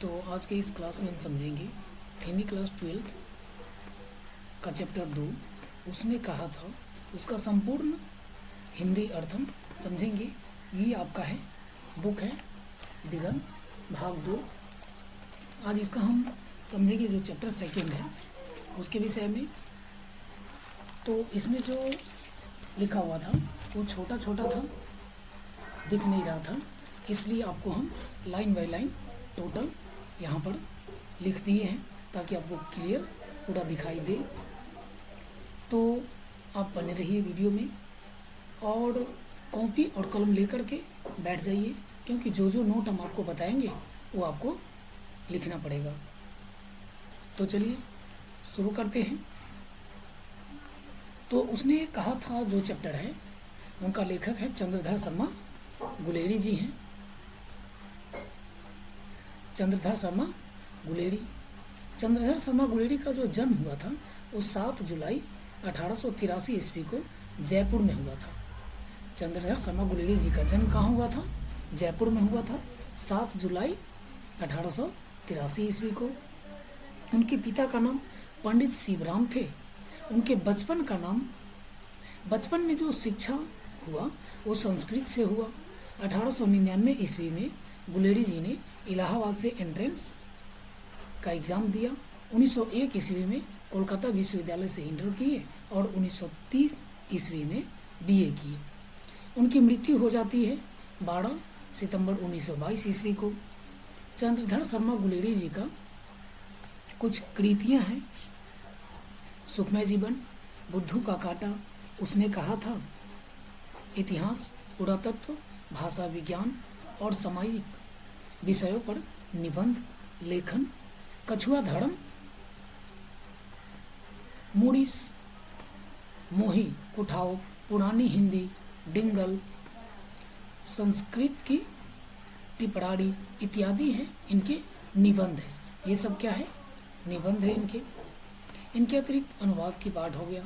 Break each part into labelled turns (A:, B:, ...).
A: तो आज के इस क्लास में हम समझेंगे हिंदी क्लास 12 का चैप्टर 2 उसने कहा था, उसका संपूर्ण हिंदी अर्थ हम समझेंगे। ये आपका है बुक है दिगंत भाग 2। आज इसका हम समझेंगे जो चैप्टर 2 है उसके विषय में। तो इसमें जो लिखा हुआ था वो छोटा छोटा था, दिख नहीं रहा था, इसलिए आपको हम लाइन बाय लाइन टोटल यहाँ पर लिख दिए हैं ताकि आपको क्लियर पूरा दिखाई दे। तो आप बने रहिए वीडियो में और कॉपी और कलम लेकर के बैठ जाइए, क्योंकि जो जो नोट हम आपको बताएंगे वो आपको लिखना पड़ेगा। तो चलिए शुरू करते हैं। तो उसने कहा था जो चैप्टर है उनका लेखक है चंद्रधर शर्मा गुलेरी जी हैं। चंद्रधर शर्मा गुलेरी। चंद्रधर शर्मा गुलेरी का जो जन्म हुआ था वो 7 जुलाई 1883 ईस्वी को जयपुर में हुआ था। चंद्रधर शर्मा गुलेरी जी का जन्म कहाँ हुआ था? जयपुर में हुआ था 7 जुलाई 1883 ईस्वी को। उनके पिता का नाम पंडित शिवराम थे। उनके बचपन में जो शिक्षा हुआ वो संस्कृत से हुआ। 1899 ईस्वी में गुलेरी जी ने इलाहाबाद से एंट्रेंस का एग्ज़ाम दिया। 1901 ईस्वी में कोलकाता विश्वविद्यालय से इंटर किए और 1930 ईस्वी में बीए किए। उनकी मृत्यु हो जाती है 12 सितंबर 1922 ईस्वी को। चंद्रधर शर्मा गुलेरी जी का कुछ कृतियाँ हैं। सुखमय जीवन, बुद्धू का कांटा, उसने कहा था, इतिहास, पुरातत्व, भाषा विज्ञान और सामाजिक विषयों पर निबंध लेखन, कछुआ धर्म, मूडिस, मोही, कुठाओ, पुरानी हिंदी, डिंगल, संस्कृत की टिपराड़ी इत्यादि हैं इनके निबंध हैं। ये सब क्या है? निबंध है इनके अतिरिक्त अनुवाद की पाठ हो गया,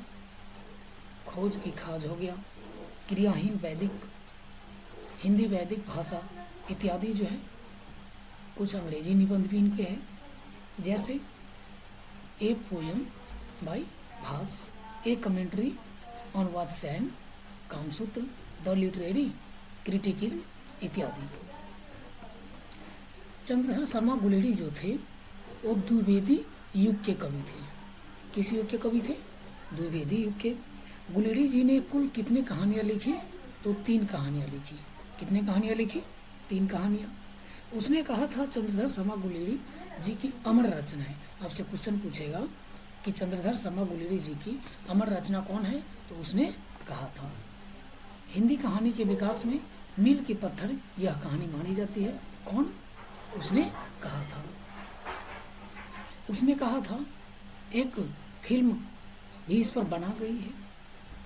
A: खोज की खाज हो गया, क्रियाहीन वैदिक, हिंदी वैदिक भाषा इत्यादि जो है। कुछ अंग्रेजी निबंध भी इनके हैं, जैसे a poem by Bhasa, a commentary on Vatsyayana, Kamasutra, the literary criticism इत्यादि। चंद्रधर शर्मा गुलेरी जो थे वो द्विवेदी युग के कवि थे। किस युग के कवि थे? द्विवेदी युग के। गुलेरी जी ने कुल कितनी कहानियाँ लिखी? तो 3 कहानियाँ लिखी। कितनी कहानियाँ लिखी? 3 कहानियाँ। उसने कहा था चंद्रधर शर्मा गुलेरी जी की अमर रचना है। आपसे क्वेश्चन पूछेगा कि चंद्रधर शर्मा गुलेरी जी की अमर रचना कौन है? तो उसने कहा था हिंदी कहानी के विकास में मील के पत्थर यह कहानी मानी जाती है। कौन? उसने कहा था। उसने कहा था एक फिल्म भी इस पर बना गई है,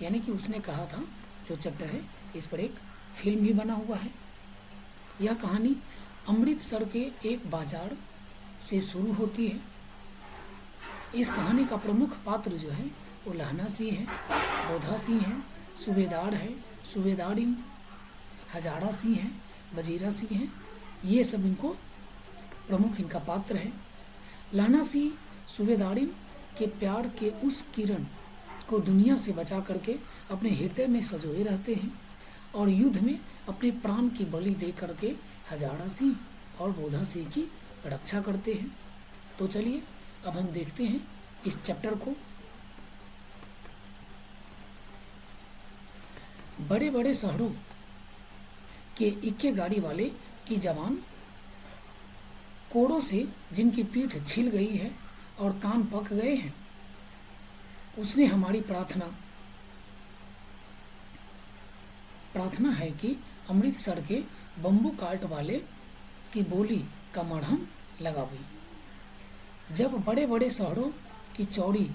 A: यानी कि उसने कहा था जो चैप्टर है इस पर एक फिल्म भी बना हुआ है। यह कहानी अमृतसर के एक बाजार से शुरू होती है। इस कहानी का प्रमुख पात्र जो है वो लहना सिंह है, बोधा सिंह है, सूबेदार है, सूबेदारिन, हजारा सिंह है, वजीरा सिंह है। ये सब इनको प्रमुख इनका पात्र है। लहना सिंह सूबेदारिन के प्यार के उस किरण को दुनिया से बचा करके अपने हृदय में संजोए रहते हैं और युद्ध में अपने प्राण की बलि दे करके हजारा सिंह और बोधा सिंह की रक्षा करते हैं। तो चलिए अब हम देखते हैं इस चैप्टर को। बड़े बड़े शहरों के इक्के गाड़ी वाले की जवान कोड़ों से जिनकी पीठ छिल गई है और कान पक गए हैं, उसने हमारी प्रार्थना है कि अमृतसर के बम्बू काट वाले की बोली का मरहम लगावे। जब बड़े बड़े शहरों की चौड़ी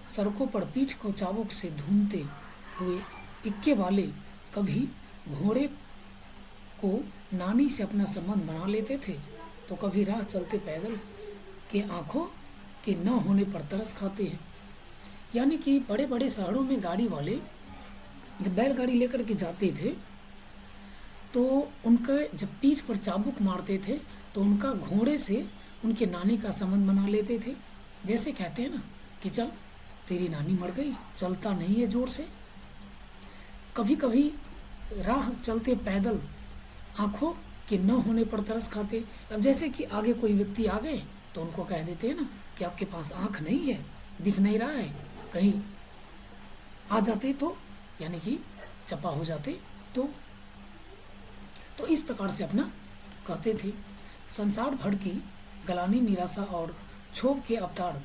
A: सड़कों पर पीठ को चाबुक से ढूंढते हुए इक्के वाले कभी घोड़े को नानी से अपना संबंध बना लेते थे तो कभी राह चलते पैदल के आंखों के न होने पर तरस खाते हैं। यानी कि बड़े बड़े शहरों में गाड़ी वाले जब बैलगाड़ी लेकर के जाते थे तो उनका जब पीठ पर चाबुक मारते थे तो उनका घोड़े से उनके नानी का संबंध बना लेते थे। जैसे कहते हैं ना कि चल तेरी नानी मर गई, चलता नहीं है जोर से। कभी कभी राह चलते पैदल आंखों के न होने पर तरस खाते। अब जैसे कि आगे कोई व्यक्ति आ गए तो उनको कह देते हैं ना कि आपके पास आंख नहीं है, दिख नहीं रहा है, कहीं आ जाते तो, यानी कि चपा हो जाते तो इस प्रकार से अपना कहते थे। संसार भर की गलानी, निराशा और क्षोभ के अवतार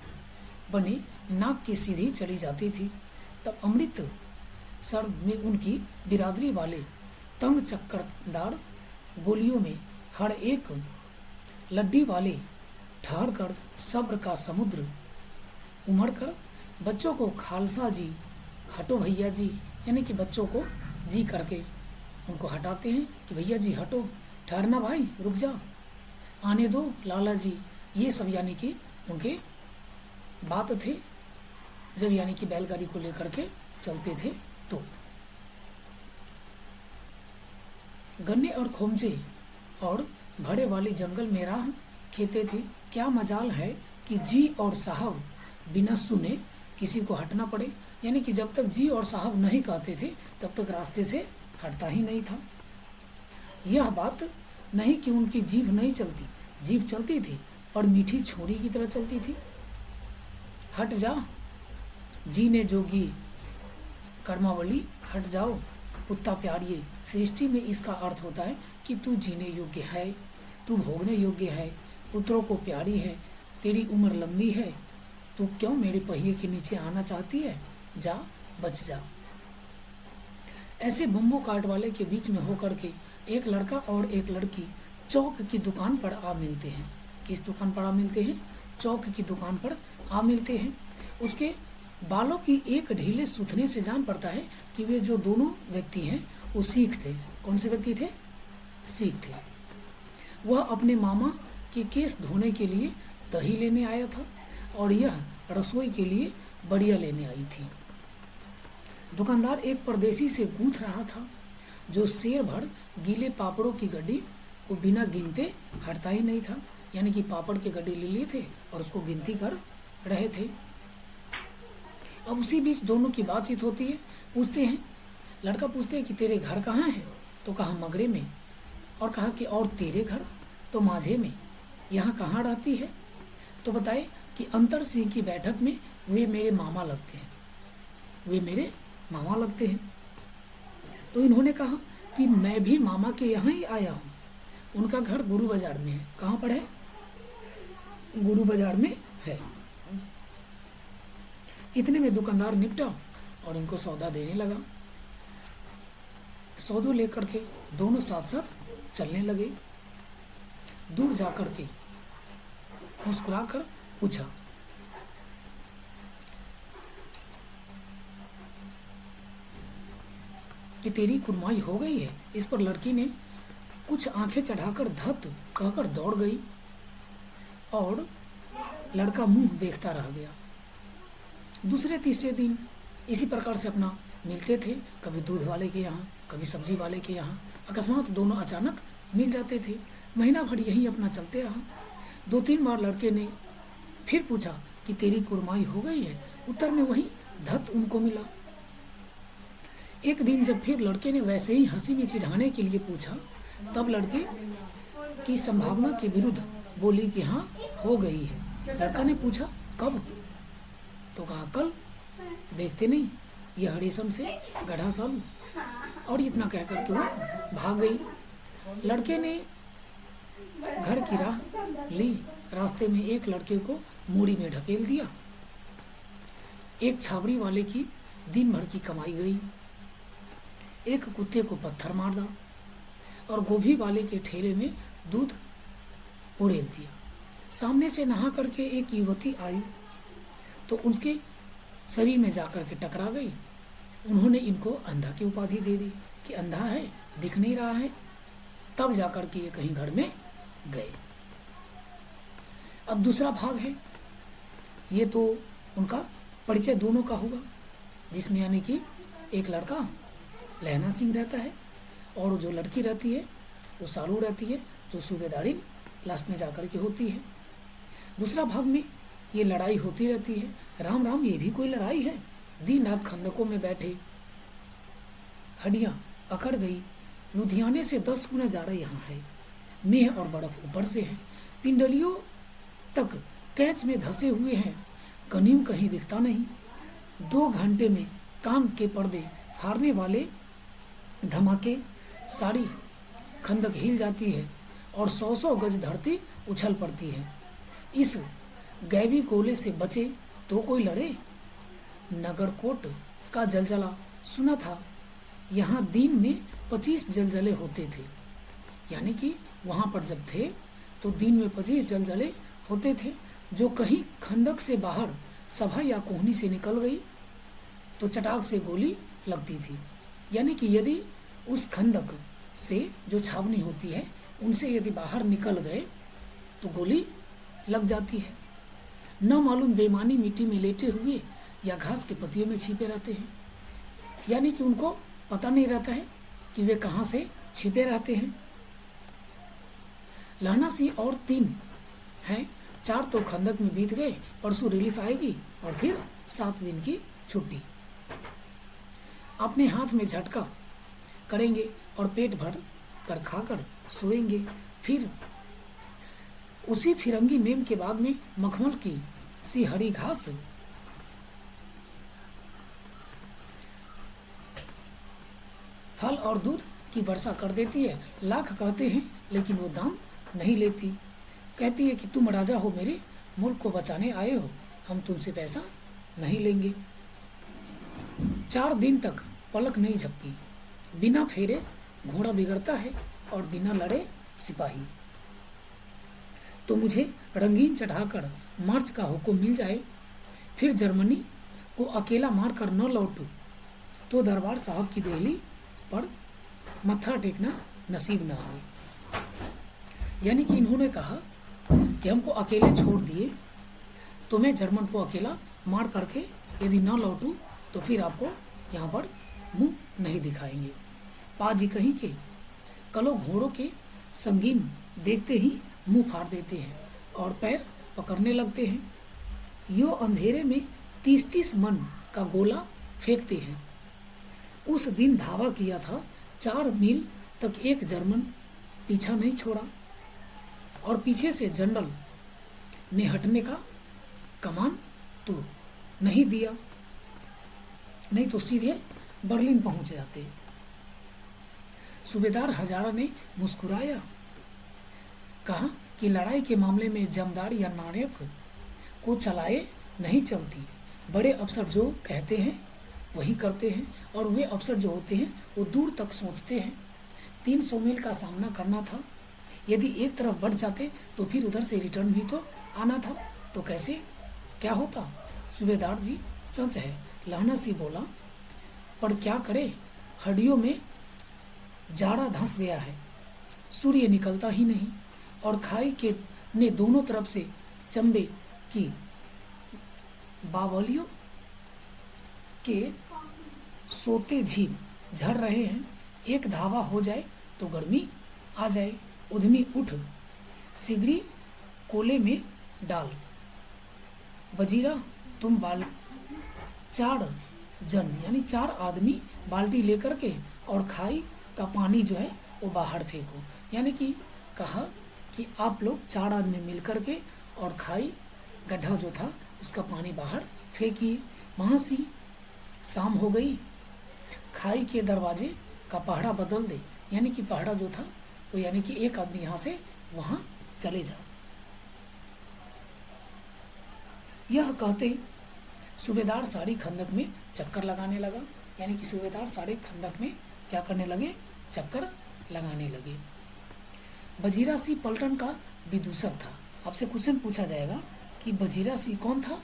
A: बने नाक की सीधी चली जाती थी। तब अमृत सर में उनकी बिरादरी वाले तंग चक्करदार गोलियों में हर एक लड्डी वाले ठहर कर सब्र का समुद्र उमड़ कर बच्चों को खालसा जी, हटो भैया जी, यानी कि बच्चों को जी करके उनको हटाते हैं कि भैया जी हटो, ठहरना भाई, रुक जा, आने दो लाला जी। ये सब यानी कि उनके बात थे जब यानी कि बैलगाड़ी को लेकर के चलते थे। तो गन्ने और खोमचे और भड़े वाले जंगल में राह खेते थे। क्या मजाल है कि जी और साहब बिना सुने किसी को हटना पड़े, यानी कि जब तक जी और साहब नहीं कहते थे तब तक रास्ते से हटता ही नहीं था। यह बात नहीं कि उनकी जीभ नहीं चलती, जीभ चलती थी और मीठी छुरी की तरह चलती थी। हट जा जी ने जोगी कर्मावली, हट जाओ कुत्ता प्यारिये। सृष्टि में इसका अर्थ होता है कि तू जीने योग्य है, तू भोगने योग्य है, पुत्रों को प्यारी है, तेरी उम्र लंबी है, तू क्यों मेरे पहिए के नीचे आना चाहती है, जा बच जा। ऐसे बम्बू काट वाले के बीच में होकर के एक लड़का और एक लड़की चौक की दुकान पर आ मिलते हैं। किस दुकान पर आ मिलते हैं? चौक की दुकान पर आ मिलते हैं। उसके बालों की एक ढीले सूथने से जान पड़ता है कि वे जो दोनों व्यक्ति हैं वो सिख थे। कौन से व्यक्ति थे? सिख थे। वह अपने मामा के केस धोने के लिए दही लेने आया था और यह रसोई के लिए बढ़िया लेने आई थी। दुकानदार एक परदेसी से गूंथ रहा था जो शेर भर गीले पापड़ों की गड्डी को बिना गिनते हटता ही नहीं था, यानी कि पापड़ के गड्ढे ले लिए थे और उसको गिनती कर रहे थे। अब उसी बीच दोनों की बातचीत होती है। पूछते हैं, लड़का पूछते हैं कि तेरे घर कहाँ है? तो कहा मगरे में। और कहा कि और तेरे घर? तो माझे में। यहाँ कहाँ रहती है? तो बताए कि अंतर सिंह की बैठक में वे मेरे मामा लगते हैं, वे मेरे मामा लगते हैं। तो इन्होंने कहा कि मैं भी मामा के यहाँ ही आया हूँ। उनका घर गुरु बाजार में है। कहाँ पर है? गुरु बाजार में है। इतने में दुकानदार निपटा और इनको सौदा देने लगा। सौदो लेकर के दोनों साथ साथ चलने लगे। दूर जाकर के मुस्कुराकर पूछा, कि तेरी कुर्माई हो गई है? इस पर लड़की ने कुछ आंखें चढ़ाकर धत कहकर दौड़ गई और लड़का मुंह देखता रह गया। दूसरे तीसरे दिन इसी प्रकार से अपना मिलते थे, कभी दूध वाले के यहाँ, कभी सब्जी वाले के यहाँ। अकस्मात दोनों अचानक मिल जाते थे। महीना भर यही अपना चलते रहा। 2-3 बार लड़के ने फिर पूछा कि तेरी कुर्माई हो गई है? उत्तर में वही धत उनको मिला। एक दिन जब फिर लड़के ने वैसे ही हंसी में चिढ़ाने के लिए पूछा, तब लड़के की संभावना के विरुद्ध बोली कि हाँ हो गई है। लड़का ने पूछा कब? तो कहा कल, देखते नहीं यह रेशम से गढ़ा सब। और इतना कहकर के वो भाग गई। लड़के ने घर की राह ली। रास्ते में एक लड़के को मूड़ी में ढकेल दिया। एक छाबड़ी वाले की दिन भर की कमाई गई। एक कुत्ते को पत्थर मार दा और गोभी वाले के ठेले में दूध उड़ेल दिया। सामने से नहा करके एक युवती आई तो उसके शरीर में जाकर के टकरा गई। उन्होंने इनको अंधा की उपाधि दे दी कि अंधा है, दिख नहीं रहा है। तब जाकर के ये कहीं घर में गए। अब दूसरा भाग है, ये तो उनका परिचय दोनों का होगा, जिसमें यानी कि एक लड़का लहना सिंह रहता है और जो लड़की रहती है वो सालू रहती है, जो सूबेदारी लास्ट में जाकर के होती है। दूसरा भाग में ये लड़ाई होती रहती है। राम राम, ये भी कोई लड़ाई है? दिन रात खंदकों में बैठे, हड्डियाँ अकड़ गई। लुधियाने से 10 गुना ज़्यादा यहाँ है। मेह और बर्फ ऊपर से है, पिंडलियों तक कैच में धंसे हुए हैं। गनीम कहीं दिखता नहीं। 2 घंटे में कान के पर्दे फाड़ने वाले धमाके, सारी खंदक हिल जाती है और 100-100 गज धरती उछल पड़ती है। इस गैबी गोले से बचे तो कोई लड़े। नगरकोट का जलजला सुना था। यहाँ दिन में 25 जलजले होते थे। यानी कि वहाँ पर जब थे तो दिन में 25 जलजले होते थे। जो कहीं खंदक से बाहर सभा या कोहनी से निकल गई तो चटाक से गोली लगती थी। यानी कि यदि उस खंदक से जो छावनी होती है उनसे यदि बाहर निकल गए तो गोली लग जाती है। न मालूम बेईमानी मिट्टी में लेटे हुए या घास के पत्तियों में छिपे रहते हैं। यानी कि उनको पता नहीं रहता है कि वे कहाँ से छिपे रहते हैं। लहना सिंह और 3 हैं, 4 तो खंदक में बीत गए। परसों रिलीफ आएगी और फिर 7 दिन की छुट्टी। अपने हाथ में झटका करेंगे और पेट भर कर खाकर सोएंगे। फिर उसी फिरंगी मेम के बाग में मखमल की सी हरी घास फल और दूध की वर्षा कर देती है। लाख कहते हैं लेकिन वो दाम नहीं लेती। कहती है कि तुम राजा हो, मेरे मुल्क को बचाने आए हो, हम तुमसे पैसा नहीं लेंगे। 4 दिन तक पलक नहीं झपकी। बिना फेरे घोड़ा बिगड़ता है और बिना लड़े सिपाही। तो मुझे रंगीन चढ़ाकर मार्च का हुक्म मिल जाए, फिर जर्मनी को अकेला मारकर न लौटूं तो दरबार साहब की देहली पर मत्था टेकना नसीब ना हो। यानी कि इन्होंने कहा कि हमको अकेले छोड़ दिए तो मैं जर्मन को अकेला मार करके यदि न लौटूं तो फिर आपको यहाँ पर मुंह नहीं दिखाएंगे। पाजी कहीं के कलो घोड़ों के संगीन देखते ही मुंह फाड़ देते हैं और पैर पकड़ने लगते हैं। यो अंधेरे में 30-30 मन का गोला फेंकते हैं। उस दिन धावा किया था, 4 मील तक एक जर्मन पीछा नहीं छोड़ा और पीछे से जनरल ने हटने का कमान तो नहीं दिया, नहीं तो सीधे बर्लिन पहुंच जाते। सूबेदार हजारा ने मुस्कुराया, कहा कि लड़ाई के मामले में जमदार या नायक को चलाए नहीं चलती। बड़े अफसर जो कहते हैं वही करते हैं और वे अफसर जो होते हैं वो दूर तक सोचते हैं। 300 मील का सामना करना था, यदि एक तरफ बढ़ जाते तो फिर उधर से रिटर्न भी तो आना था, तो कैसे क्या होता? सूबेदार जी सच है, लहना सिंह बोला, पर क्या करे, हड्डियों में जाड़ा धंस गया है, सूर्य निकलता ही नहीं और खाई के ने दोनों तरफ से चंबे की बावलियों के सोते झील झड़ रहे हैं। एक धावा हो जाए तो गर्मी आ जाए। उद्यमी उठ, सिगड़ी कोले में डाल। वजीरा तुम 4 जन यानी 4 आदमी बाल्टी लेकर के और खाई का पानी जो है वो बाहर फेंको। यानी कि कहा कि आप लोग 4 आदमी मिल करके और खाई गड्ढा जो था उसका पानी बाहर फेंकिए। वहाँ से शाम हो गई, खाई के दरवाजे का पहरा बदल दे। यानी कि पहरा जो था वो यानी कि एक आदमी यहाँ से वहाँ चले जाओ। यह कहते सूबेदार सारी खंदक में चक्कर लगाने लगा। यानी कि सूबेदार सारे खंदक में क्या करने लगे? चक्कर लगाने लगे। वजीरा सिंह पलटन का विदूषक था। आपसे क्वेश्चन पूछा जाएगा कि वजीरा सिंह कौन था,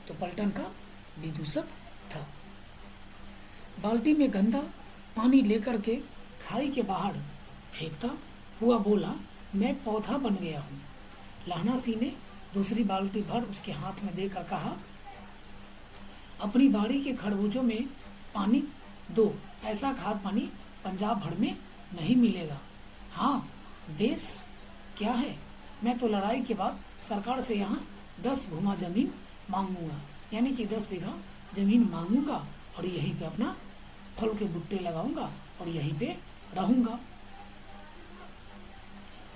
A: तो पलटन का विदूषक था। बाल्टी में गंदा पानी लेकर के खाई के बाहर फेंकता हुआ बोला, मैं पौधा बन गया हूँ। लहना सिंह ने दूसरी बाल्टी भर उसके हाथ में देकर कहा, अपनी बाड़ी के खरबूजों में पानी दो, ऐसा खाद पानी पंजाब भर में नहीं मिलेगा। हाँ, देश क्या है, मैं तो लड़ाई के बाद सरकार से यहाँ 10 घुमा जमीन मांगूंगा, यानी कि 10 बीघा जमीन मांगूंगा और यहीं पे अपना फल के बूटे लगाऊंगा और यहीं पे रहूंगा।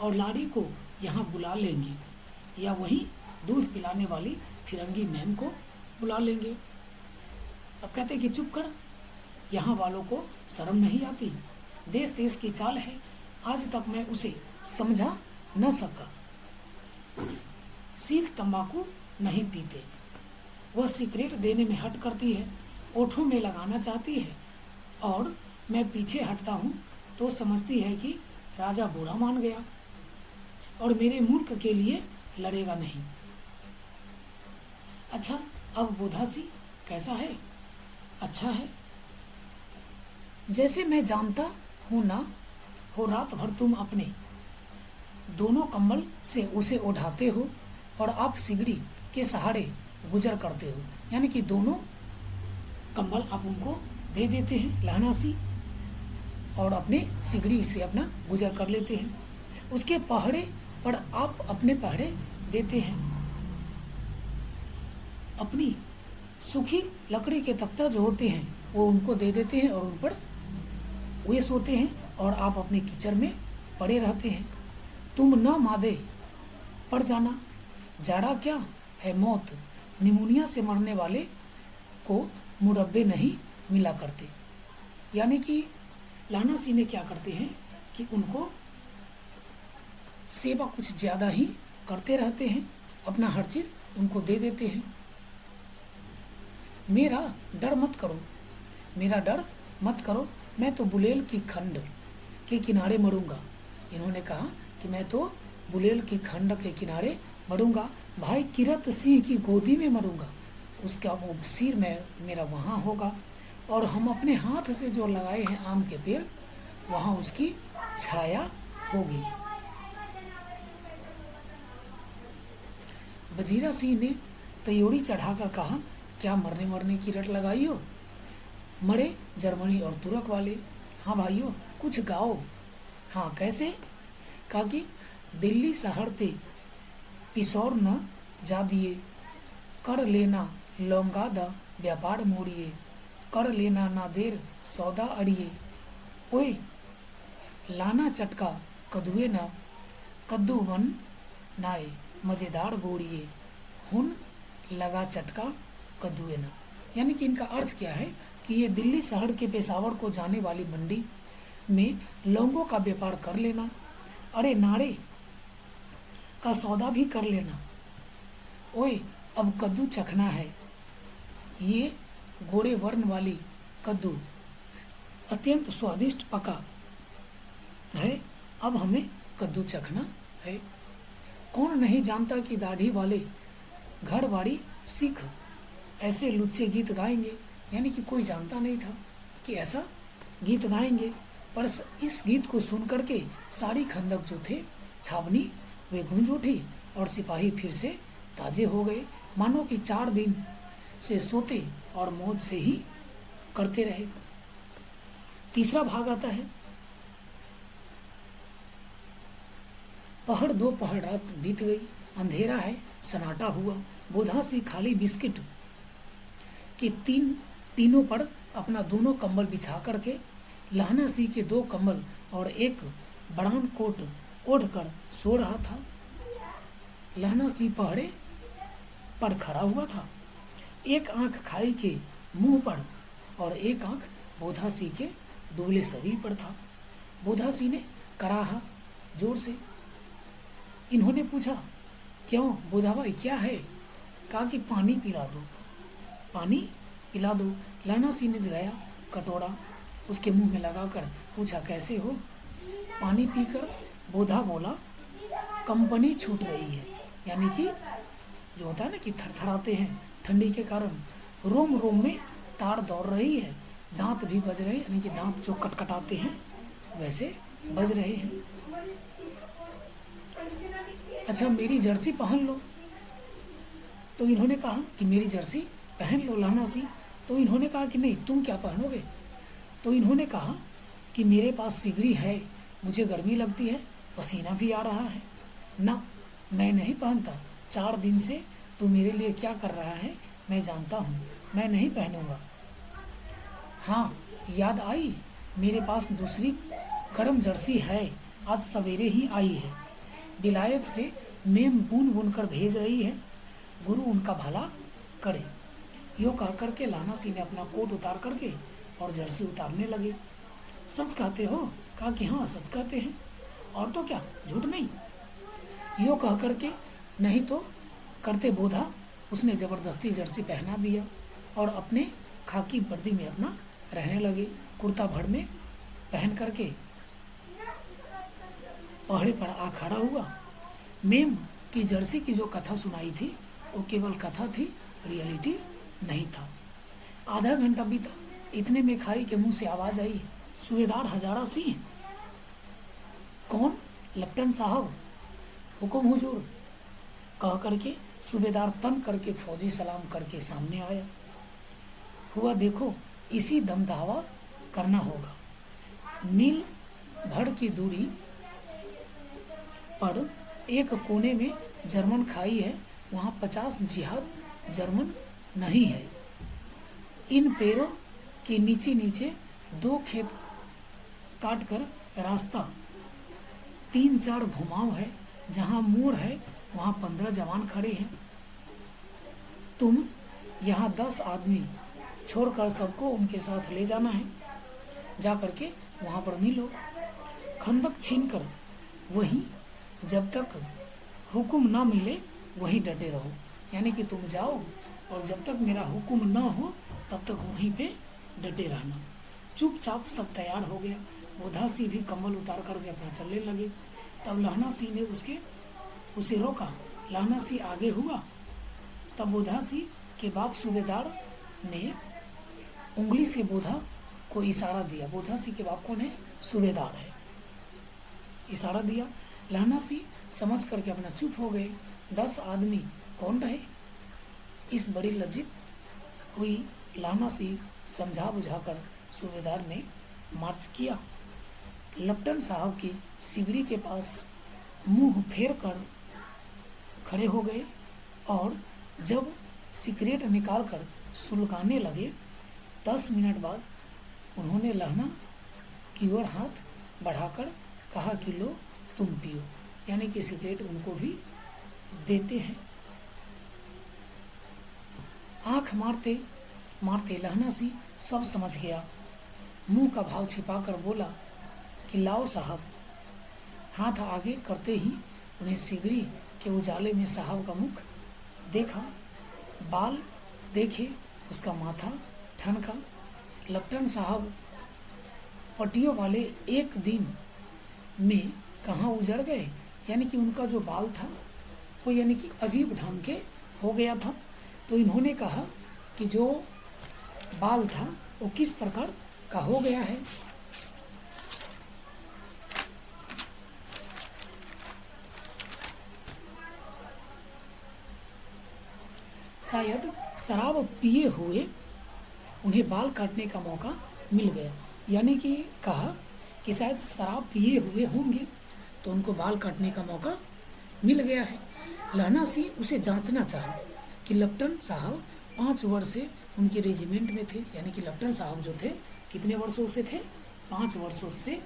A: और लाड़ी को यहाँ बुला लेंगे, या वहीं दूध पिलाने वाली फिरंगी मैम को बुला लेंगे। अब कहते कि चुप कर, यहाँ वालों को शर्म नहीं आती, देश देश की चाल है, आज तक मैं उसे समझा न सका। सीख तंबाकू नहीं पीते, वह सिगरेट देने में हट करती है, ओठों में लगाना चाहती है, और मैं पीछे हटता हूँ तो समझती है कि राजा बुरा मान गया और मेरे मुल्क के लिए लड़ेगा नहीं। अच्छा, अब बोधासी कैसा है? अच्छा है। जैसे मैं जानता हूँ ना, हो रात भर तुम अपने दोनों कंबल से उसे उठाते हो और आप सिगड़ी के सहारे गुजर करते हो, यानी कि दोनों कंबल आप उनको दे देते हैं लहनासी, और अपने सिगड़ी से अपना गुजर कर लेते हैं। उसके पहरे पर आप अपने पहरे देते हैं, अपनी सूखी लकड़ी के तख्ता जो होते हैं वो उनको दे देते हैं और उन पर वे सोते हैं, और आप अपने कीचड़ में पड़े रहते हैं। तुम न मादे पड़ जाना, जाड़ा क्या है मौत, निमोनिया से मरने वाले को मुरब्बे नहीं मिला करते। यानी कि लाना सी ने क्या करते हैं कि उनको सेवा कुछ ज़्यादा ही करते रहते हैं, अपना हर चीज़ उनको दे देते हैं। मेरा डर मत करो, मेरा डर मत करो, मैं तो बुलेल की खंड के किनारे मरूंगा। इन्होंने कहा कि मैं तो बुलेल की खंड के किनारे मरूंगा, भाई किरत सिंह की गोदी में मरूंगा, उसका वो सिर में मेरा वहाँ होगा, और हम अपने हाथ से जो लगाए हैं आम के पेड़ वहाँ उसकी छाया होगी। वजीरा सिंह ने तयोड़ी चढ़ाकर कहा, क्या मरने मरने की रट लगाई हो, मरे जर्मनी और तुर्क वाले। हाँ भाइयों, कुछ गाओ। हाँ कैसे? कहा कि दिल्ली शहर ते पिसौर न जा दिए, कर लेना लौंगा दा व्यापार मोड़िए, कर लेना ना देर सौदा अड़िए, ओए लाना चटका कदुए ना, कद्दू वन नाए मज़ेदार बोड़िए, हुन लगा चटका कद्दुए ना। यानी कि इनका अर्थ क्या है कि ये दिल्ली शहर के पेशावर को जाने वाली मंडी में लौंगों का व्यापार कर लेना, अरे नारे का सौदा भी कर लेना, ओए अब कद्दू चखना है, ये गोरे वर्ण वाली कद्दू अत्यंत स्वादिष्ट पका है, अब हमें कद्दू चखना है। कौन नहीं जानता कि दाढ़ी वाले घरवाड़ी सिख ऐसे लुच्चे गीत गाएंगे, यानी कि कोई जानता नहीं था कि ऐसा गीत गाएंगे, पर इस गीत को सुन करके सारी खंदक जो थे छावनी वे गूंज उठी और सिपाही फिर से ताजे हो गए, मानो कि 4 दिन से सोते और मौज से ही करते रहे। तीसरा भाग आता है, पहर दो पहर रात बीत गई, अंधेरा है, सन्नाटा हुआ, बोधा सी खाली बिस्किट के तीनों पर अपना दोनों कंबल बिछा करके लहना सी के 2 कंबल और एक बड़ान कोट ओढ़कर सो रहा था। लहना सी पहरे पर खड़ा हुआ था, एक आंख खाई के मुंह पर और एक आंख बोधा सी के दुबले शरीर पर था। बोधा सी ने कराहा जोर से। इन्होंने पूछा, क्यों बोधा भाई क्या है? कहा कि पानी पिला दो, पानी पिला दो। लहना सी ने गया कटोरा उसके मुंह में लगाकर पूछा, कैसे हो? पानी पीकर बोधा बोला, कंपनी छूट रही है, यानी कि जो होता है ना कि थरथराते हैं ठंडी के कारण, रोम रोम में तार दौड़ रही है, दांत भी बज रहे हैं, यानी कि दांत जो कटकटाते हैं वैसे बज रहे हैं। अच्छा मेरी जर्सी पहन लो। तो इन्होंने कहा कि मेरी जर्सी पहन लो लहना सी। तो इन्होंने कहा कि नहीं, तुम क्या पहनोगे? तो इन्होंने कहा कि मेरे पास सिगड़ी है, मुझे गर्मी लगती है, पसीना भी आ रहा है ना, मैं नहीं पहनता, 4 दिन से तू मेरे लिए क्या कर रहा है मैं जानता हूँ, मैं नहीं पहनूंगा। हाँ, याद आई, मेरे पास दूसरी गर्म जर्सी है, आज सवेरे ही आई है। विलायत से मेम बुन बुन कर भेज रही है, गुरु उनका भला करे। यो कह करके लाना सिंह ने अपना कोट उतार करके और जर्सी उतारने लगे। सच कहते हो? कहा कि हाँ सच कहते हैं, और तो क्या, झूठ नहीं। यो कह करके नहीं तो करते बोधा उसने ज़बरदस्ती जर्सी पहना दिया और अपने खाकी वर्दी में अपना रहने लगे। कुर्ता भड़ में पहन करके पहड़े पर आ खड़ा हुआ। मेम की जर्सी की जो कथा सुनाई थी वो केवल कथा थी, रियलिटी नहीं था। आधा घंटा बीता, इतने में खाई के मुंह से आवाज़ आई, सूबेदार हजारा सिंह। कौन? लेफ्टिनेंट साहब। हुकुम हुजूर। कह करके सूबेदार तन करके फौजी सलाम करके सामने आया। हुआ देखो, इसी दम दावा करना होगा। मील भर की दूरी पर एक कोने में जर्मन खाई है, वहाँ 50 जिहाद जर्मन नहीं है। इन पैरों के नीचे नीचे 2 खेत काट कर रास्ता, 3-4 घुमाव है, जहाँ मोड़ है वहाँ 15 जवान खड़े हैं। तुम यहाँ 10 आदमी छोड़कर सबको उनके साथ ले जाना है। जा करके वहाँ पर मिलो, खंदक छीन कर वहीं जब तक हुक्म ना मिले वहीं डटे रहो। यानी कि तुम जाओ और जब तक मेरा हुक्म ना हो तब तक वहीं पे डटे रहना। चुपचाप सब तैयार हो गया। बोधा सिंह भी कम्बल उतार करके अपना चलने लगे। तब लहना सिंह ने उसे रोका। लहना सिंह आगे हुआ। तब बोधा सिंह के बाप सूबेदार ने उंगली से बोधा को इशारा दिया। बोधा सिंह के बाप कौन है? सूबेदार है। इशारा दिया। लहना सिंह समझ करके अपना चुप हो गए। 10 आदमी कौन रहे? इस बड़ी लज्जित हुई लहना सिंह समझा बुझाकर सूबेदार ने मार्च किया। लेफ्टिनेंट साहब की सिगड़ी के पास मुंह फेर कर खड़े हो गए और जब सिगरेट निकाल कर सुलगाने लगे, 10 मिनट बाद उन्होंने लहना की ओर हाथ बढ़ाकर कहा कि लो तुम पियो। यानी कि सिगरेट उनको भी देते हैं। आंख मारते मारते लहना सिंह सब समझ गया। मुंह का भाव छिपाकर बोला कि लाओ साहब। हाथ आगे करते ही उन्हें सिगरी के उजाले में साहब का मुख देखा, बाल देखे, उसका माथा ठनका। लेफ्टिनेंट साहब पट्टियों वाले एक दिन में कहाँ उजड़ गए। यानी कि उनका जो बाल था वो यानी कि अजीब ढंग के हो गया था। तो इन्होंने कहा कि जो बाल था वो किस प्रकार का हो गया है। शायद शराब पिए हुए उन्हें बाल काटने का मौका मिल गया। यानी कि कहा कि शायद शराब पिए हुए होंगे तो उनको बाल काटने का मौका मिल गया है। लहना सिंह उसे जांचना चाहा कि लेफ्टिनेंट साहब 5 वर्ष से उनके रेजिमेंट में थे। यानी कि लेफ्टिनेंट साहब जो थे कितने वर्षों से थे? 5 वर्षों से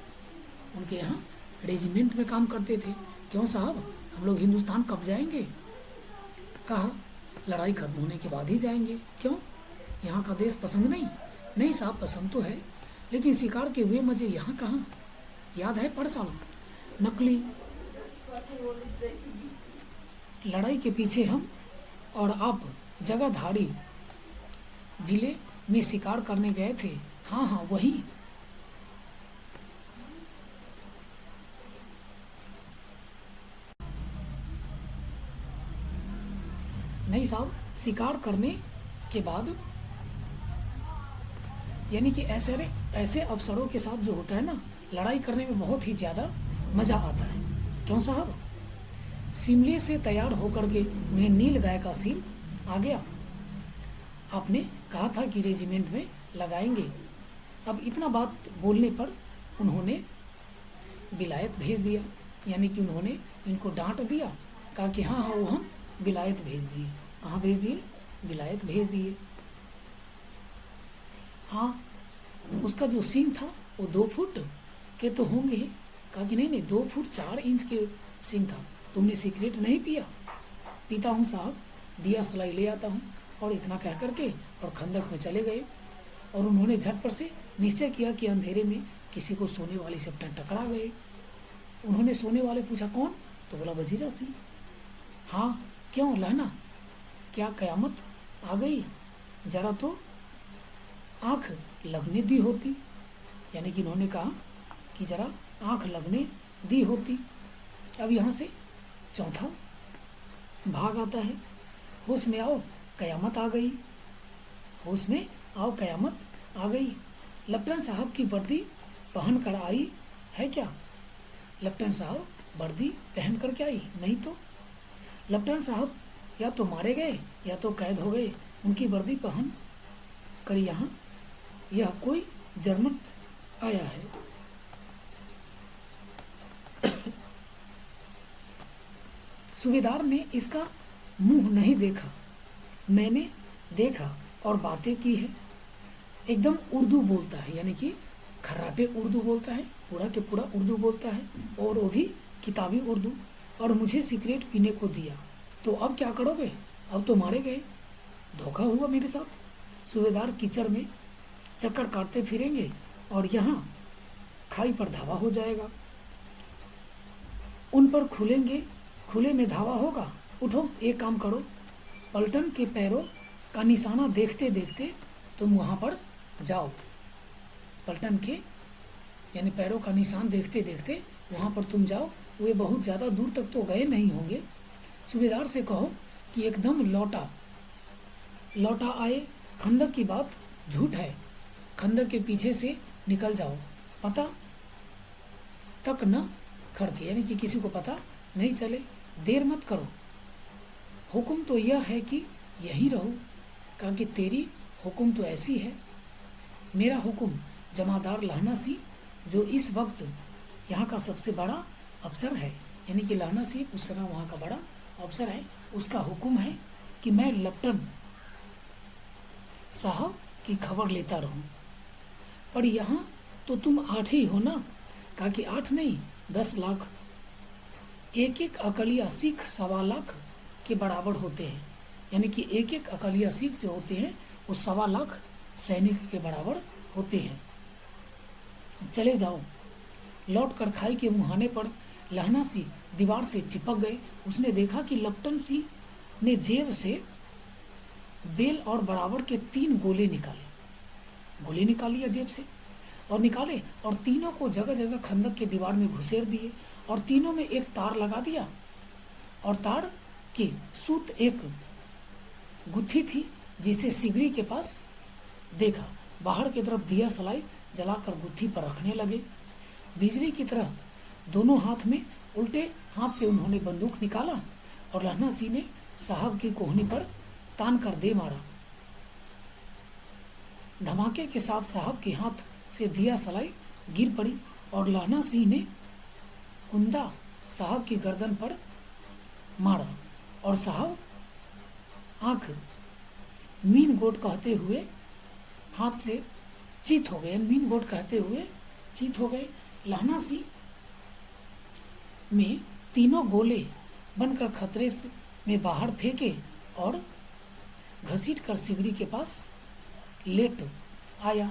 A: उनके यहाँ रेजिमेंट में काम करते थे। क्यों साहब, हम लोग हिंदुस्तान कब जाएंगे? कहा लड़ाई खत्म होने के बाद ही जाएंगे। क्यों, यहाँ का देश पसंद नहीं? नहीं साहब, पसंद तो है, लेकिन शिकार के हुए मजे यहाँ कहाँ। याद है परसाल नकली लड़ाई के पीछे हम और आप जगाधारी जिले में शिकार करने गए थे। हाँ हाँ वही। नहीं साहब, शिकार करने के बाद यानी कि ऐसे अफसरों के साथ जो होता है ना, लड़ाई करने में बहुत ही ज़्यादा मज़ा आता है। क्यों साहब? शिमले से तैयार होकर के उन्हें नील गाय का सील आ गया। आपने कहा था कि रेजिमेंट में लगाएंगे। अब इतना बात बोलने पर उन्होंने विलायत भेज दिया। यानी कि उन्होंने इनको डांट दिया, कहा कि हाँ हाँ वो हम विलायत भेज दिए। कहाँ भेज दिए? विलायत भेज दिए। हाँ, उसका जो सींग था वो 2 फुट के तो होंगे। कहा कि नहीं नहीं, 2 फुट 4 इंच के सींग था। तुमने सिगरेट नहीं पिया? पीता हूँ साहब, दिया सलाई ले आता हूँ। और इतना कह करके और खंदक में चले गए। और उन्होंने झटपट से निश्चय किया कि अंधेरे में किसी को सोने वाली से टकरा गए। उन्होंने सोने वाले पूछा कौन? तो बोला वजीरा सिंह। हाँ, क्यों लहना, क्या कयामत आ गई? जरा तो आँख लगने दी होती। यानी कि इन्होंने कहा कि जरा आँख लगने दी होती। अब यहाँ से चौथा भाग आता है, होश में आओ कयामत आ गई। होश में आओ कयामत आ गई। लेफ्टिनेंट साहब की वर्दी पहन कर आई है क्या? लेफ्टिनेंट साहब वर्दी पहन कर क्या आई? नहीं तो। लेफ्टिनेंट साहब या तो मारे गए या तो कैद हो गए। उनकी वर्दी पहन कर यहाँ यह कोई जर्मन आया है। सूबेदार ने इसका मुंह नहीं देखा, मैंने देखा और बातें की है। एकदम उर्दू बोलता है, यानी कि खर्राटे उर्दू बोलता है, पूरा के पूरा उर्दू बोलता है, और वो भी किताबी उर्दू। और मुझे सिगरेट पीने को दिया। तो अब क्या करोगे? अब तो मारे गए, धोखा हुआ मेरे साथ। सूबेदार कीचड़ में चक्कर काटते फिरेंगे और यहाँ खाई पर धावा हो जाएगा। उन पर खुले में धावा होगा। उठो, एक काम करो, पलटन के पैरों का निशाना देखते देखते तुम वहाँ पर जाओ। पलटन के यानी पैरों का निशान देखते देखते वहाँ पर तुम जाओ। वे बहुत ज़्यादा दूर तक तो गए नहीं होंगे। सूबेदार से कहो कि एकदम लौटा आए। खंदक की बात झूठ है, खंदक के पीछे से निकल जाओ, पता तक न खड़के, यानी कि किसी को पता नहीं चले। देर मत करो, हुक्म तो यह है कि यहीं रहो। कहा कि तेरी हुक्म तो ऐसी है। मेरा हुक्म जमादार लहना सिंह जो इस वक्त यहाँ का सबसे बड़ा अफसर है, यानी कि लहना सिंह उस समय वहाँ का बड़ा अफसर है, उसका हुक्म है कि मैं लेफ्टिनेंट साहब की खबर लेता रहूं। पर यहाँ तो तुम 8 ही हो ना? कहा कि 8 नहीं, 10 लाख। एक अकलिया सिख 1.25 लाख के बराबर होते हैं। यानी कि एक अकलिया सिख जो होते हैं वो 1.25 लाख सैनिक के बराबर होते हैं। चले जाओ। लौट कर खाई के मुहाने पर लहना सिंह दीवार से चिपक गए। उसने देखा कि लेफ्टिनेंट सिंह ने जेब से बेल और बराबर के 3 गोले निकाल लिया जेब से और निकाले और तीनों को जगह जगह खंदक के दीवार में घुसेर दिए और तीनों में एक तार लगा दिया और तार की सूत एक गुत्थी थी जिसे सिगड़ी के पास देखा। बाहर की तरफ दिया सलाई जलाकर गुत्थी पर रखने लगे। बिजली की तरह दोनों हाथ में उल्टे हाथ से उन्होंने बंदूक निकाला और लहना सिंह ने साहब की कोहनी पर तान कर दे मारा। धमाके के साथ साहब के हाथ से दिया सलाई गिर पड़ी और लहना सिंह ने कुंदा साहब की गर्दन पर मारा और साहब आंख मीन गोट कहते हुए हाथ से चित हो गए। मीन गोट कहते हुए चित हो गए। लहना सिंह में तीनों गोले बनकर खतरे से में बाहर फेंके और घसीट कर सिगड़ी के पास लेट आया।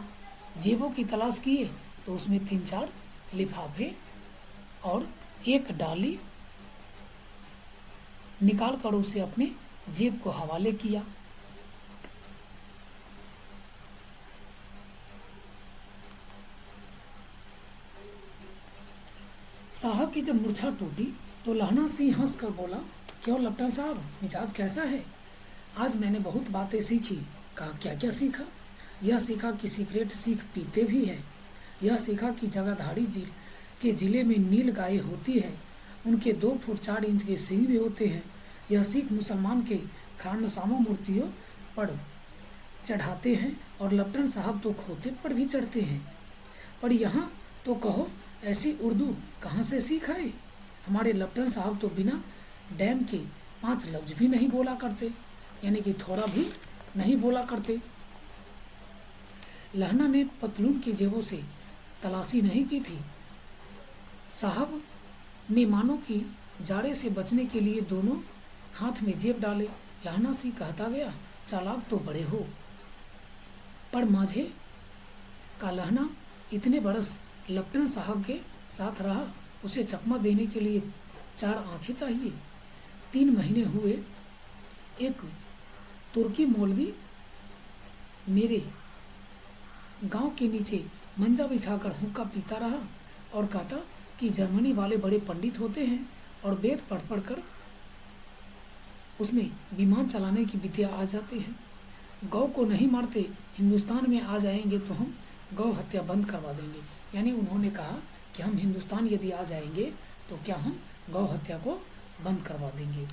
A: जेबों की तलाश किए तो उसमें 3-4 लिफाफे और एक डाली निकाल कर उसे अपने जेब को हवाले किया। साहब की जब मूर्छा टूटी तो लहना सिंह हंस कर बोला, क्यों लेफ्टिनेंट साहब, मिजाज कैसा है? आज मैंने बहुत बातें सीखी। कहा क्या क्या सीखा? यह सीखा कि सिगरेट सिख पीते भी हैं। यह सीखा कि जगाधारी के जिले में नील गाय होती है, उनके 2 फुट 4 इंच के सिंह भी होते हैं। यह सिख मुसलमान के खानसामा मूर्तियों पर चढ़ाते हैं और लेफ्टिनेंट साहब तो खोते पर भी चढ़ते हैं। पर यहाँ तो कहो ऐसी उर्दू कहाँ से सीख आए? हमारे लेफ्टिनेंट साहब तो बिना डैम के 5 लफ्ज भी नहीं बोला करते। यानी कि थोड़ा भी नहीं बोला करते। लहना ने पतलून की जेबों से तलाशी नहीं की थी। साहब ने मानो कि जाड़े से बचने के लिए दोनों हाथ में जेब डाले। लहना सी कहता गया, चालाक तो बड़े हो, पर माझे का लहना इतने बरस लेफ्टिनेंट साहब के साथ रहा, उसे चकमा देने के लिए 4 आंखें चाहिए। 3 महीने हुए एक तुर्की मौलवी मेरे गांव के नीचे मंजा बिछाकर हुक्का पीता रहा और कहता कि जर्मनी वाले बड़े पंडित होते हैं और वेद पढ़ पढ़ कर उसमें विमान चलाने की विद्या आ जाती है। गौ को नहीं मारते, हिंदुस्तान में आ जाएंगे तो हम गौ हत्या बंद करवा देंगे। यानी उन्होंने कहा कि हम हिंदुस्तान यदि आ जाएंगे तो क्या हम गौ हत्या को बंद करवा देंगे।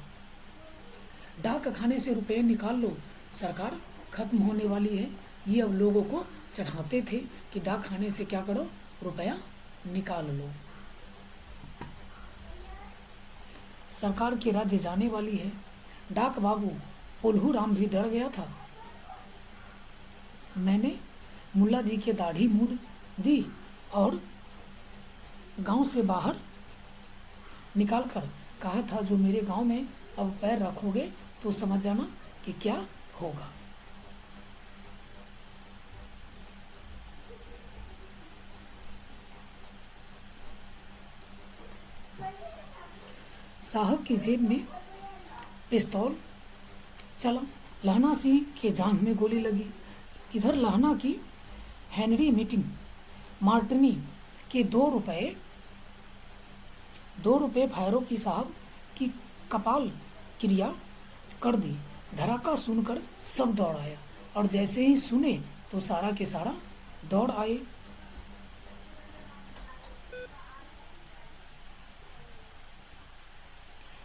A: डाक खाने से रुपए निकाल लो, सरकार खत्म होने वाली है। ये अब लोगों को चढ़ाते थे कि डाक खाने से क्या करो, रुपया निकाल लो। सरकार के राज्य जाने वाली है। डाक बाबू पुलहू राम भी डर गया था। मैंने मुल्ला जी के दाढ़ी मूड दी और गांव से बाहर निकालकर कहा था, जो मेरे गांव में अब पैर रखोगे तो समझ जाना कि क्या होगा। साहब की जेब में पिस्तौल चला। लहना सिंह के जांघ में गोली लगी। इधर लहना की हेनरी मार्टिनी के 2 रुपए फायरों की साहब की कपाल क्रिया कर दी। धड़ाका सुनकर सब दौड़ आया और जैसे ही सुने तो सारा के सारा दौड़ आए।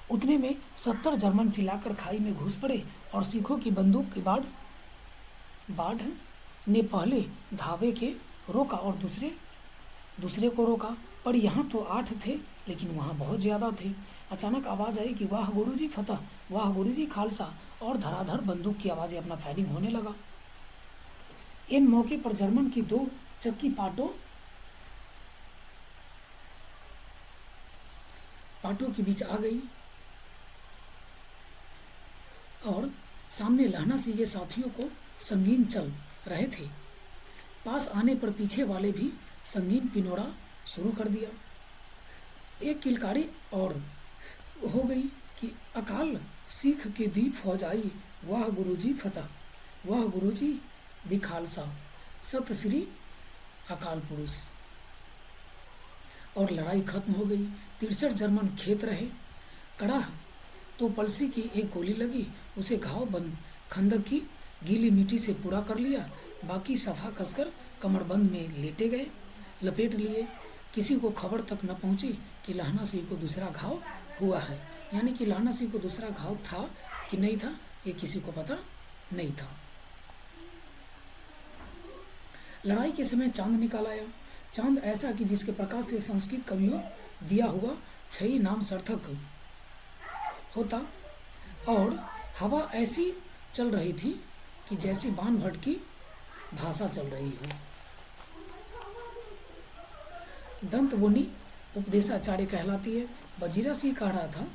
A: उतने में 70 जर्मन चिल्लाकर खाई में घुस पड़े और सिखों की बंदूक की बाढ़ ने पहले धावे के रोका और दूसरे को रोका, पर यहाँ तो 8 थे लेकिन वहाँ बहुत ज़्यादा थे। अचानक आवाज़ आई कि वाह गुरुजी फतह, वाह गुरुजी खालसा, और धड़ाधड़ बंदूक की आवाज़ें अपना फायरिंग होने लगा। इन मौके पर जर्मन की 2 चक्की पाटों के बीच आ गई और सामने लहना सिंह के साथियों को संगीन चल रहे थे। पास आने पर पीछे वाले भी संगीन पिनोरा शुरू कर दिया। एक किलकारी और हो गई कि अकाल सिख की दी फौज आई, वाह गुरुजी फतह, वाह गुरुजी भी खालसा, सत श्री अकाल पुरुष। और लड़ाई खत्म हो गई। 63 जर्मन खेत रहे। कड़ा तो पलसी की एक गोली लगी, उसे घाव बंद खंदक की गीली मिट्टी से पूरा कर लिया। बाकी सफा कसकर कमरबंद में लेटे गए, लपेट लिए। किसी को खबर तक न पहुंची कि लहना सिंह को दूसरा घाव हुआ है। यानी कि लहना सिंह को दूसरा घाव था कि नहीं था, ये किसी को पता नहीं था। लड़ाई के समय चांद निकाल आया। चांद ऐसा कि जिसके प्रकाश से संस्कृत कवियों दिया हुआ छई नाम सार्थक होता, और हवा ऐसी चल रही थी कि जैसी बाण भट्ट की भाषा चल रही हो। दंतबोनी उपदेशाचार्य कहलाती है। वजीरा सिंह कह रहा था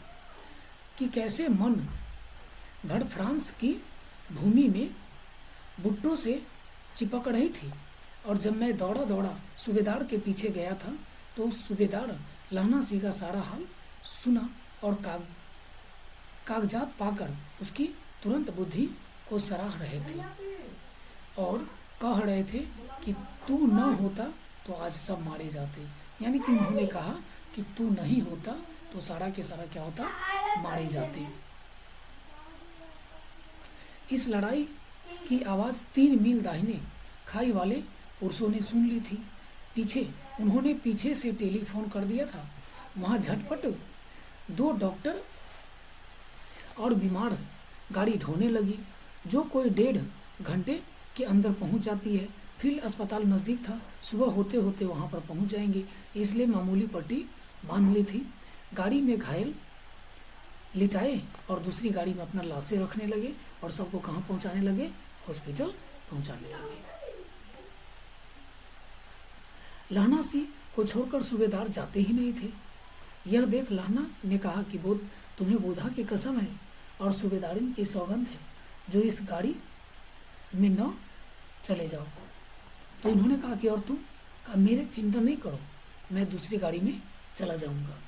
A: कि कैसे मन भर फ्रांस की भूमि में बुट्टों से चिपक रही थी, और जब मैं दौड़ा सूबेदार के पीछे गया था तो सूबेदार लहना सिंह का सारा हाल सुना और कागजात पाकर उसकी तुरंत बुद्धि को सराह रहे थे और कह रहे थे कि तू न होता तो आज सब मारे जाते। यानी कि उन्होंने कहा कि तू नहीं होता तो सारा के सारा क्या होता, मारे जाते। इस लड़ाई की आवाज़ 3 मील दाहिने खाई वाले पुरुषों ने सुन ली थी। उन्होंने पीछे से टेलीफोन कर दिया था। वहाँ झटपट 2 डॉक्टर और बीमार गाड़ी ढोने लगी, जो कोई 1.5 घंटे के अंदर पहुंच जाती है। फील्ड अस्पताल नज़दीक था, सुबह होते होते वहां पर पहुंच जाएंगे, इसलिए मामूली पट्टी बांध ली थी। गाड़ी में घायल लिटाए और दूसरी गाड़ी में अपना लाशें रखने लगे और सबको कहाँ पहुँचाने लगे? हॉस्पिटल पहुँचाने लगे। लहना सिंह को छोड़कर सूबेदार जाते ही नहीं थे। यह देख लहना ने कहा कि तुम्हें बोधा की कसम है और सूबेदारिन की सौगंध है जो इस गाड़ी में न चले जाओ। तो इन्होंने कहा कि और तुम? कहा मेरे चिंता नहीं करो, मैं दूसरी गाड़ी में चला जाऊंगा।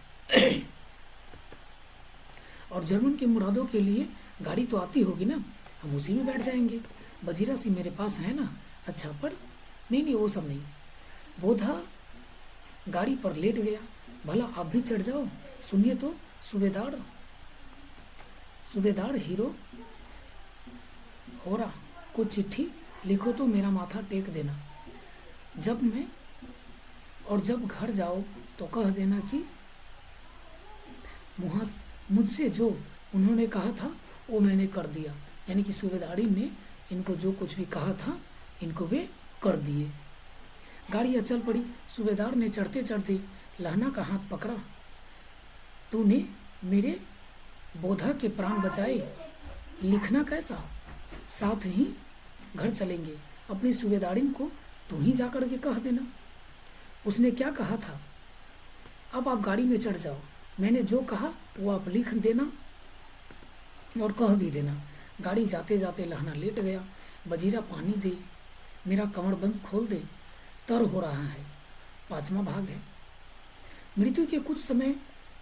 A: और जर्मन के मुरादों के लिए गाड़ी तो आती होगी ना, हम उसी में बैठ जाएंगे। वजीरा सिंह मेरे पास है ना? अच्छा, पर नहीं वो सब नहीं। बोधा गाड़ी पर लेट गया। भला आप भी चढ़ जाओ। सुनिए तो सूबेदार हीरो होरा को चिट्ठी लिखो तो मेरा माथा टेक देना। जब घर जाओ तो कह देना कि मुझसे जो उन्होंने कहा था वो मैंने कर दिया। यानी कि सूबेदारी ने इनको जो कुछ भी कहा था इनको वे कर दिए। गाड़ियाँ चल पड़ी। सूबेदार ने चढ़ते चढ़ते लहना का हाथ पकड़ा। तूने मेरे बोधा के प्राण बचाए, लिखना कैसा? साथ ही घर चलेंगे। अपनी सूबेदारिन को तू ही जाकर के कह देना। उसने क्या कहा था? अब आप गाड़ी में चढ़ जाओ, मैंने जो कहा वो आप लिख देना और कह भी देना। गाड़ी जाते जाते लहना लेट गया। वजीरा पानी दे, मेरा कमरबंद खोल दे, तर हो रहा है। 5वां भाग है। मृत्यु के कुछ समय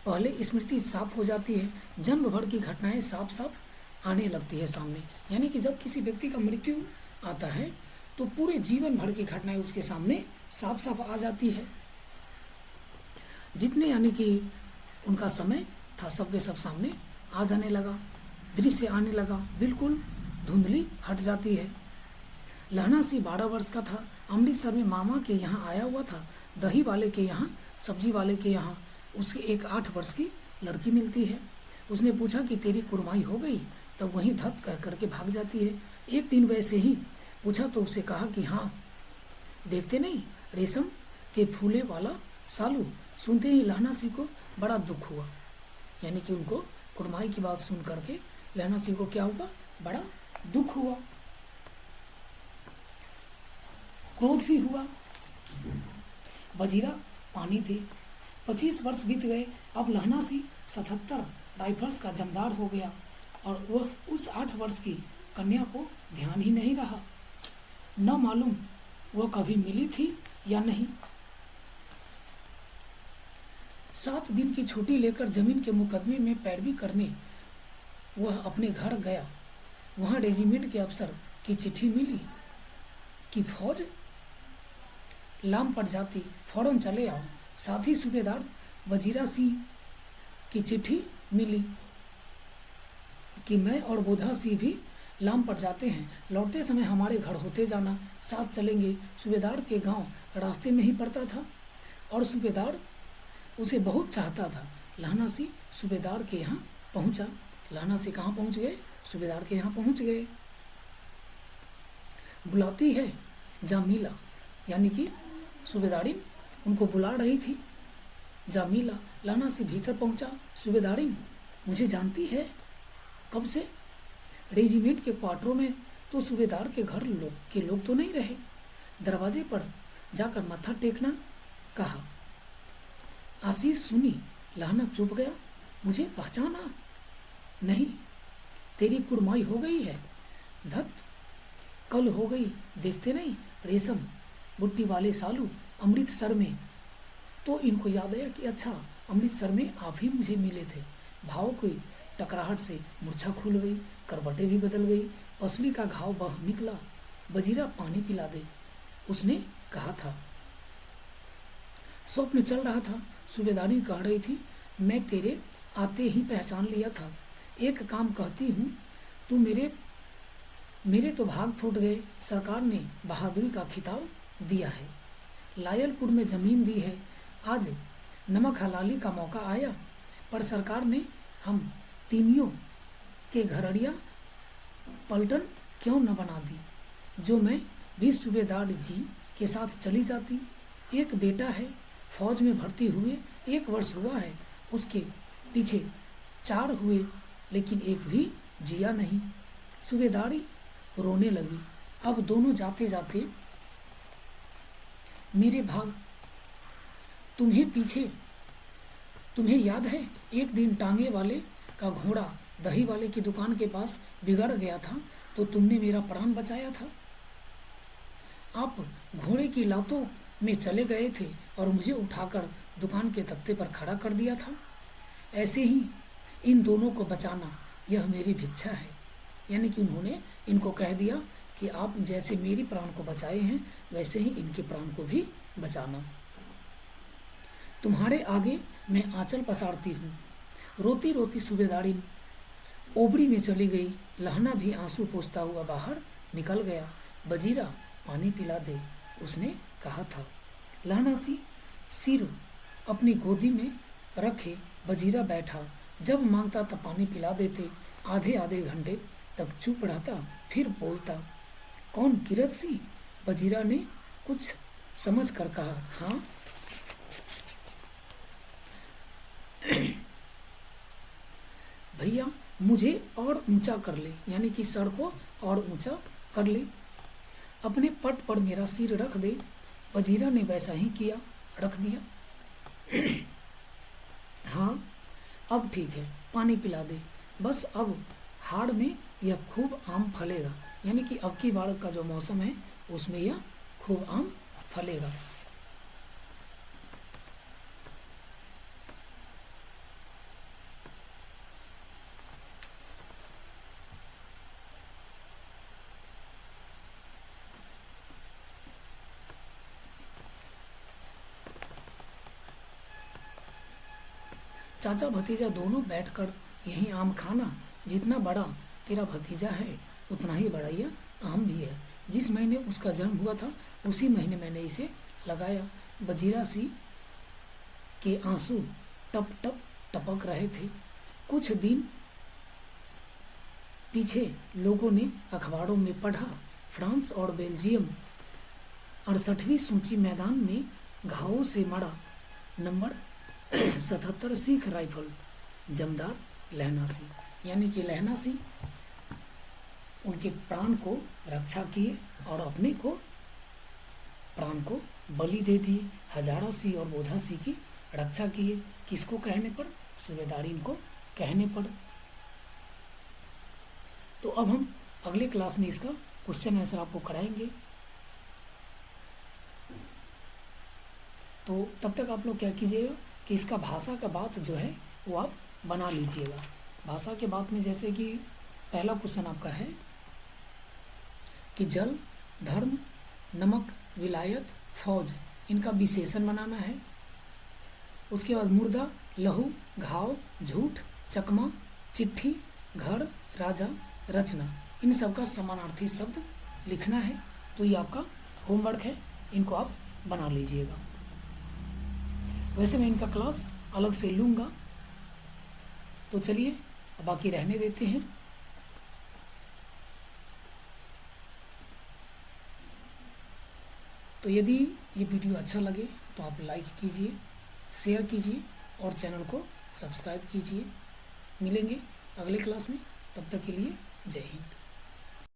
A: पहले स्मृति साफ हो जाती है। जन्म भर की घटनाएं साफ साफ आने लगती है सामने। यानी कि जब किसी व्यक्ति का मृत्यु आता है तो पूरे जीवन भर की घटनाएं उसके सामने साफ साफ आ जाती है। जितने यानी कि उनका समय था सबके सब सामने आ जाने लगा, दृश्य आने लगा, बिल्कुल धुंधली हट जाती है। लहना सिंह 12 वर्ष का था। अमृतसर में मामा के यहाँ आया हुआ था। दही वाले के यहाँ, सब्जी वाले के यहाँ उसके एक 8 वर्ष की लड़की मिलती है। उसने पूछा कि तेरी कुरमाई हो गई? तब वहीं धत कह करके भाग जाती है। एक दिन वैसे ही पूछा तो उसे कहा कि हाँ, देखते नहीं रेशम के फूले वाला सालू। सुनते ही लहना सिंह को बड़ा दुख हुआ। यानी कि उनको कुरमाई की बात सुन करके लहना सिंह को क्या हुआ? बड़ा दुख हुआ, क्रोध भी हुआ। वजीरा पानी दे। 25 वर्ष बीत गए। अब लहना सिंह 77 राइफल्स का जमदार हो गया और वह उस 8 वर्ष की कन्या को ध्यान ही नहीं रहा। न मालूम वह कभी मिली थी या नहीं। 7 दिन की छुट्टी लेकर जमीन के मुकदमे में पैरवी करने वह अपने घर गया। वहां रेजिमेंट के अफसर की चिट्ठी मिली कि फौज लाम पड़ जाती, फौरन चले आओ। साथ ही सूबेदार वजीरा सिंह की चिट्ठी मिली कि मैं और बोधा सिंह भी लाम पड़ जाते हैं, लौटते समय हमारे घर होते जाना, साथ चलेंगे। सूबेदार के गांव रास्ते में ही पड़ता था और सूबेदार उसे बहुत चाहता था। लहना सिंह सूबेदार के यहाँ पहुंचा। लहना सिंह कहाँ पहुंच गए? सूबेदार के यहाँ पहुंच गए। बुलाती है जामीला, यानी कि सूबेदारिन उनको बुला रही थी। जामीला। लहना सिंह भीतर पहुंचा। सूबेदारिन मुझे जानती है? कब से? रेजिमेंट के क्वार्टरों में तो सूबेदार के घर के लोग तो नहीं रहे। दरवाजे पर जाकर माथा टेकना कहा। आशीष सुनी। लहना चुप गया। मुझे पहचाना नहीं? तेरी कुरमाई हो गई है? धत कल हो गई, देखते नहीं रेशम बुट्टी वाले सालू अमृतसर में। तो इनको याद आया कि अच्छा, अमृतसर में आप ही मुझे मिले थे। भाव की टकराहट से मूर्छा खुल गई, करवटें भी बदल गई, पसली का घाव बह निकला। वजीरा पानी पिला दे, उसने कहा था। स्वप्न चल रहा था। सूबेदारी कह रही थी, मैं तेरे आते ही पहचान लिया था। एक काम कहती हूँ, तू मेरे तो भाग फूट गए। सरकार ने बहादुरी का खिताब दिया है, लायलपुर में जमीन दी है। आज नमक हलाली का मौका आया, पर सरकार ने हम तीनियों के घरड़िया पलटन क्यों न बना दी, जो मैं भी सूबेदार जी के साथ चली जाती। एक बेटा है, फौज में भर्ती हुए 1 वर्ष हुआ है। उसके पीछे 4 हुए लेकिन एक भी जिया नहीं। सूबेदारी रोने लगी। अब दोनों जाते जाते मेरे भाग तुम्हें याद है एक दिन टांगे वाले का घोड़ा दही वाले की दुकान के पास बिगड़ गया था तो तुमने मेरा प्राण बचाया था। आप घोड़े की लातों में चले गए थे और मुझे उठाकर दुकान के तख्ते पर खड़ा कर दिया था। ऐसे ही इन दोनों को बचाना यह मेरी भिक्षा है। यानी कि उन्होंने इनको कह दिया कि आप जैसे मेरी प्राण को बचाए हैं वैसे ही इनके प्राण को भी बचाना। तुम्हारे आगे मैं आंचल पसारती हूँ। रोती रोती सूबेदारी ओबड़ी में चली गई। लहना भी आंसू पोंछता हुआ बाहर निकल गया। बजीरा पानी पिला दे, उसने कहा था। लहना सिर अपनी गोदी में रखे बजीरा बैठा। जब मांगता तब पानी पिला देते। आधे आधे घंटे तक चुप रहता, फिर बोलता। कौन, किरत सी? बजीरा ने कुछ समझ कर कहा। हाँ। भैया मुझे और ऊंचा कर ले, यानी कि सर को और ऊंचा कर ले। अपने पट पर मेरा सिर रख दे। बजीरा ने वैसा ही किया, रख दिया। हाँ अब ठीक है, पानी पिला दे। बस अब हाड़ में यह खूब आम फलेगा, यानी कि अब की बार का जो मौसम है उसमें यह खूब आम फलेगा। चाचा भतीजा दोनों बैठकर यही आम खाना। जितना बड़ा तेरा भतीजा है उतना ही बड़ा यह आम भी है। जिस महीने उसका जन्म हुआ था उसी महीने मैंने इसे लगाया। बजीरा सी के आंसू टप टप टपक रहे थे। कुछ दिन पीछे लोगों ने अखबारों में पढ़ा, फ्रांस और बेल्जियम 68वीं सूची मैदान में घावों से मरा। नंबर 77 सिख राइफल जमदार लहना सिंह, यानी कि लहना सिंह उनके प्राण को रक्षा किए और अपने को प्राण को बलि दे दिए। हजारा सिंह और बोधा सिंह की रक्षा किए। किसको कहने पर? सूबेदारी को कहने पर। तो अब हम अगले क्लास में इसका क्वेश्चन आंसर आपको कराएंगे। तो तब तक आप लोग क्या कीजिएगा कि इसका भाषा का बात जो है वो आप बना लीजिएगा। भाषा के बात में जैसे कि पहला क्वेश्चन आपका है कि जल, धर्म, नमक, विलायत, फौज, इनका विशेषण बनाना है। उसके बाद मुर्दा, लहू, घाव, झूठ, चकमा, चिट्ठी, घर, राजा, रचना, इन सब का समानार्थी शब्द लिखना है। तो ये आपका होमवर्क है, इनको आप बना लीजिएगा। वैसे मैं इनका क्लास अलग से लूँगा, तो चलिए बाकी रहने देते हैं। तो यदि ये वीडियो अच्छा लगे तो आप लाइक कीजिए, शेयर कीजिए और चैनल को सब्सक्राइब कीजिए। मिलेंगे अगले क्लास में, तब तक के लिए जय हिंद।